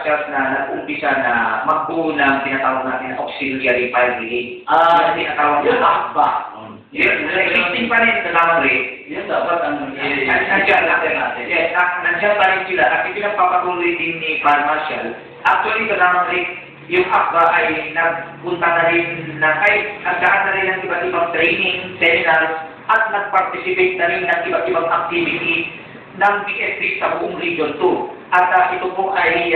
marshals na nag-umpisa na magbuo ng tinatawag natin na auxiliary fire brigade. Tinatawag na AFBA. Existing pa rin sa lamang rin. Yun dapat ang nandiyan natin. Yes, nandiyan pa rin sila. At pinagpapatuloy din ni Fire Marshal. Actually, sa lamang rin, yung AFBA ay nagpunta na rin nagdaan na rin ng iba't ibang training, seminars, at nag-participate na rin ng iba't ibang activity ng BSD sa buong Region 2. At ito po ay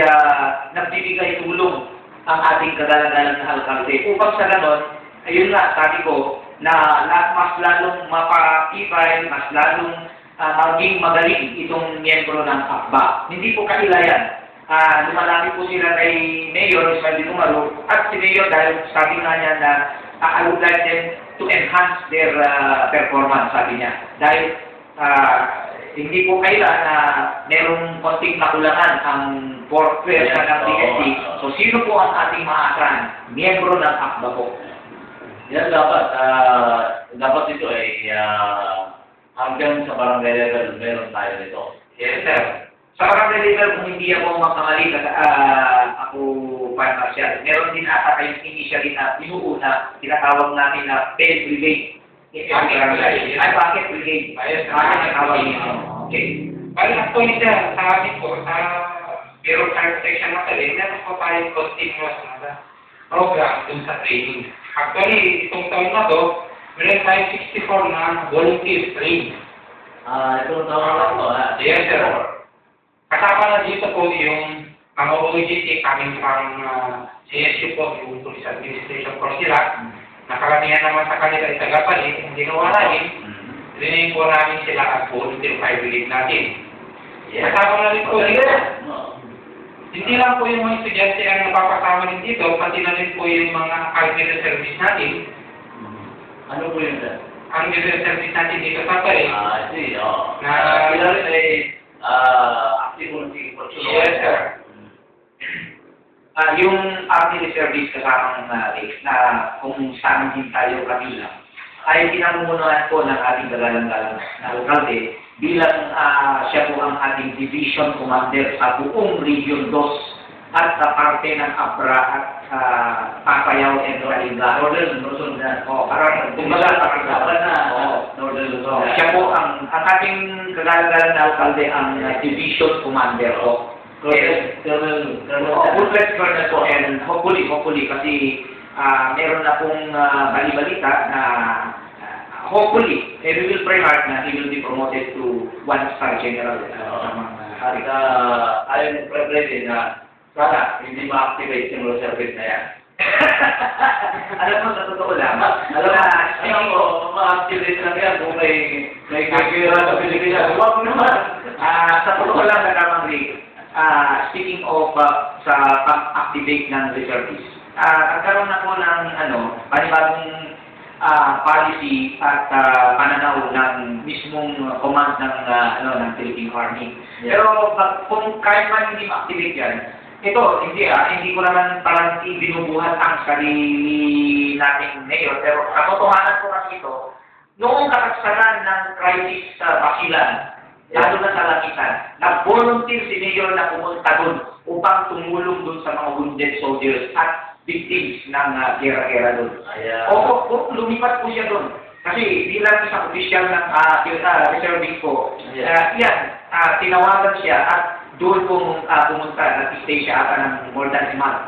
nagbibigay tulong ang ating kagalang-galang na alkalde. Upang sa ganon, ayun nga, sabi ko, na mas lalong mapatibay, mas lalong maging magaling itong miyembro ng AFBA. Hindi po kailayan. Lumalapit po sila kay Mayor Ismael Dumaro at si Mayor dahil sabi nga niya na I would like them to enhance their performance, sabi niya. Dahil hindi po kailan na merong konting kakulangan ang pwersa ng DSD. So, sino po ang ating maasahan? Miyembro ng AFBA po. Yan dapat ito ay hanggang sa barangay level meron tayo nito. Yes, sir. Sa barangay level, kung hindi ako magkamali, ako Fire Marshal, meron din ata kayong initially na pinuuna, tinatawag natin na PED Brigade. Ay, bakit brigade? Bakit tawag nito? Okay. Well, actually, sa amin po, sa Bureau of Fire Protection Natalin, meron po tayong continuous na program dun sa training. Actually, itong taon na to, meron tayong 64 na volunteers trained. Itong taon na to, yes, sir. Kasama na dito po yung mga OGT coming from CSU po, yung Police Administration Force sila. Nakaramihan naman sa kanila ay tagapalit, ang ginawa namin, rinayin po namin sila at volunteer fire brigade natin. Kasama na rin po dito. Hindi lang po yung mga estudyante ang napapasama rin dito, pati na rin po yung mga army reservists natin. Ano po yun, sir? Army reservists natin dito sa Pare. See, na sila rin ay active mo si Portugal. Yes, sir. Yung army reservice kasama na kung saan din tayo kabilang, ay pinamumunuan po ng ating kagalang-galang na alkalde bilang siya po ang ating division commander sa buong Region 2 at sa parte ng Abra at Papayao and Ralinga. Northern Luzon na. Parang kumbaga Northern Luzon. siya po ang ating kagalang-galang na alkalde ang division commander po. Colonel Colonel po, and hopefully, kasi meron na pong bali-balita na hopefully, we will pray hard na he will be promoted to 1-star general. Ayon ng President na sana hindi ma-activate yung reservice na yan. Alam mo, sa totoo lang, speaking of, ma-activate lang yan kung may kagira sa Pilipinas. Huwag naman. sa totoo lang, speaking of sa pag-activate ng reservists, nagkaroon na po ng panibagong policy at pananaw ng mismong command ng Philippine Army. Yeah. Pero kung kahit man hindi ma-activate yan, ito, hindi ko naman parang ibinubuhat ang sarili nating mayor, pero katotohanan ko kasi ito, noong katagsaran ng crisis sa Basilan, lalo na sa Lakitan, nag-volunteer si Mayor na pumunta doon upang tumulong doon sa mga wounded soldiers at victims ng gera-gera doon. Lumipat po siya doon. Kasi bilang isang opisyal ng reserving po, tinawagan siya at doon po pumunta, nag-stay siya ata ng more than a month.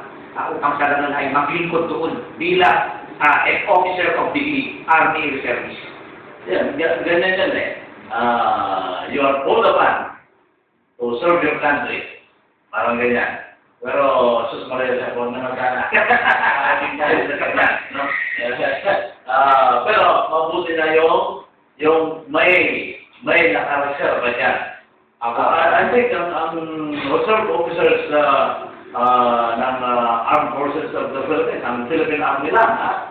Upang sa ganun ay maglingkod doon bilang an officer of the Army Reservice. Yan, ganyan yan eh. You are called upon to serve your country. Parang ganyan. Pero, sus Maria sa kung naman sana. Hindi tayo sa kanya. No? Pero, mabuti na yung may nakareserve dyan. I think ang reserve officers ng Armed Forces of the Philippines, ang Philippine Army lang,